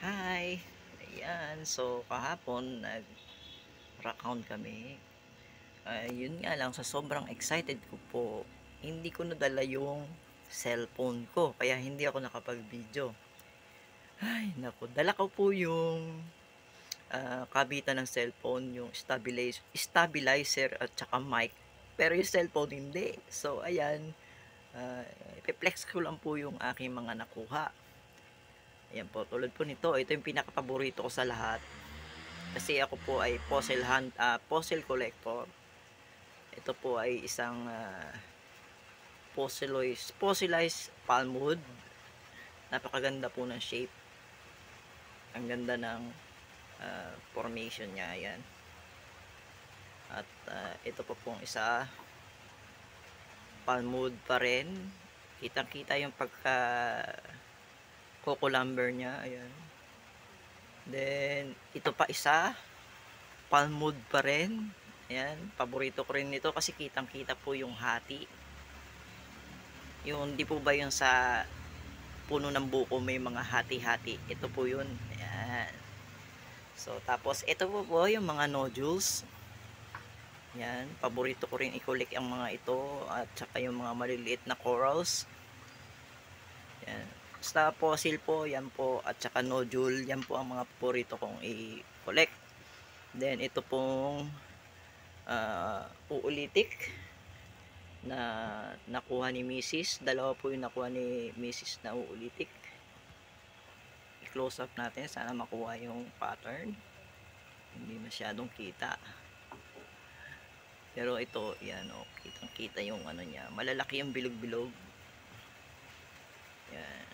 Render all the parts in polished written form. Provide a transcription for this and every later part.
Hi! Ayan, so kahapon nag-rock count kami. Yun nga lang, sa sobrang excited ko po, hindi ko nadala yung cellphone ko, kaya hindi ako nakapag-video. Ay, naku, dala ko po yung kabitan ng cellphone, yung stabilizer at saka mic. Pero yung cellphone hindi. So, ayan, uh, ipiplex ko lang po yung aking mga nakuha. Ayan po, tulad po nito, ito yung pinaka-paborito ko sa lahat. Kasi ako po ay fossil collector. Ito po ay isang fossilized palmwood. Napakaganda po ng shape. Ang ganda ng formation niya. Ayan. At ito po pong isa, palmwood pa rin. Kitang kita yung pagka coco lumber niya. Ayan. Then ito pa isa, palmwood pa rin. Ayan, paborito ko rin nito kasi kitang kita po yung hati. Yung di po ba yung sa puno ng buko may mga hati-hati, ito po yun. Ayan. So tapos ito po yung mga nodules. Yan, paborito ko rin i-collect ang mga ito at saka yung mga maliliit na corals. Yan. Basta fossil po, yan po, at saka nodule, yan po ang mga paborito kong i-collect. Then ito pong uulitik na nakuha ni Mrs. Dalawa po yung nakuha ni Mrs. na uulitik. I-close up natin, sana makuha yung pattern. Hindi masyadong kita. Pero ito, yan o, kitang kita yung ano niya. Malalaki yung bilog-bilog. Yan.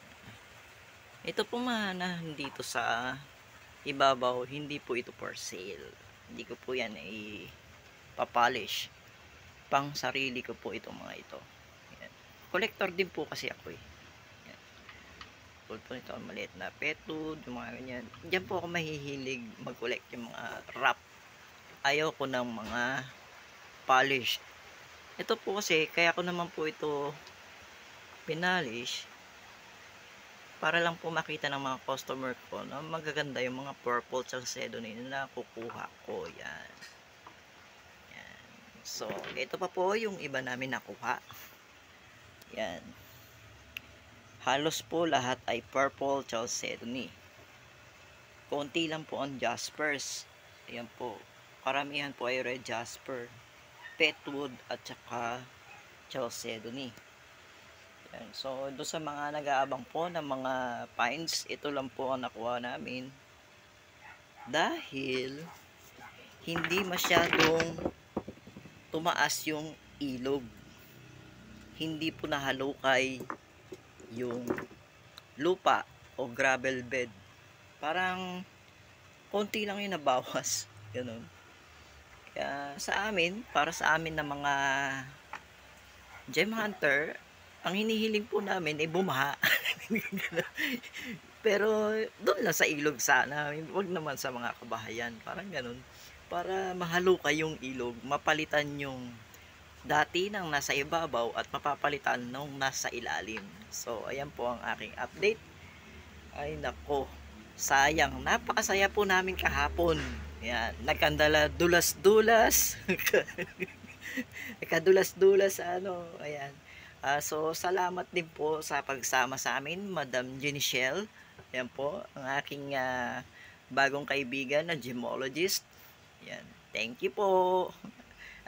Ito po mana dito sa ibabaw, hindi po ito for sale. Hindi ko po yan i-polish. Pang sarili ko po itong mga ito. Yan. Collector din po kasi ako eh. Yan. Tulad po nito, maliit na pet food, yung mga ganyan. Diyan po ako mahihilig mag-collect yung mga wrap. Ayaw ko ng mga polish. Ito po kasi, kaya ko naman po ito pinalish para lang po makita ng mga customer ko na magaganda yung mga purple Chalcedony na kukuha ko. Yan. Yan. So, ito pa po yung iba namin nakuha. Yan. Halos po lahat ay purple Chalcedony. Konti lang po ang jaspers. Ayan po. Karamihan po ay red jasper, petwood at saka Chalcedony. Yan. So, doon sa mga nag-aabang po ng mga pines, ito lang po ang nakuha namin. Dahil hindi masyadong tumaas yung ilog. Hindi po nahalukay yung lupa o gravel bed. Parang konti lang yung nabawas. Ganun. Kaya sa amin, para sa amin na mga gem hunter, ang hinihiling po namin ay bumaha. Pero doon lang sa ilog sana, wag naman sa mga kabahayan, parang ganun. Para mahalukay yung ilog, mapalitan yung dati nang nasa ibabaw at mapapalitan nung nasa ilalim. So ayan po ang aking update. Ay nako, sayang, napakasaya po namin kahapon. Ayan, nagkandala dulas-dulas. Nagkadulas-dulas ano, ayan. So, salamat din po sa pagsama sa amin, Madam Jenichelle. Ayan po, ang aking bagong kaibigan na gemologist. Ayan, thank you po.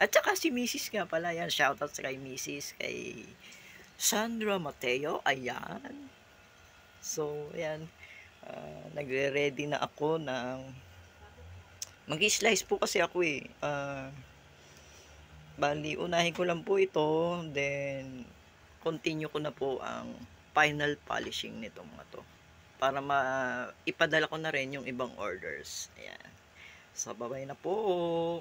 At saka si Mrs. nga pala, yan, shoutout sa kay Mrs. kay Sandra Mateo, ayan. So, ayan, nagre-ready na ako ng mag-slice po kasi ako eh. Bali, unahin ko lang po ito, then continue ko na po ang final polishing nito mga to. Para ipadala ko na rin yung ibang orders. Ayan. So, bye-bye na po.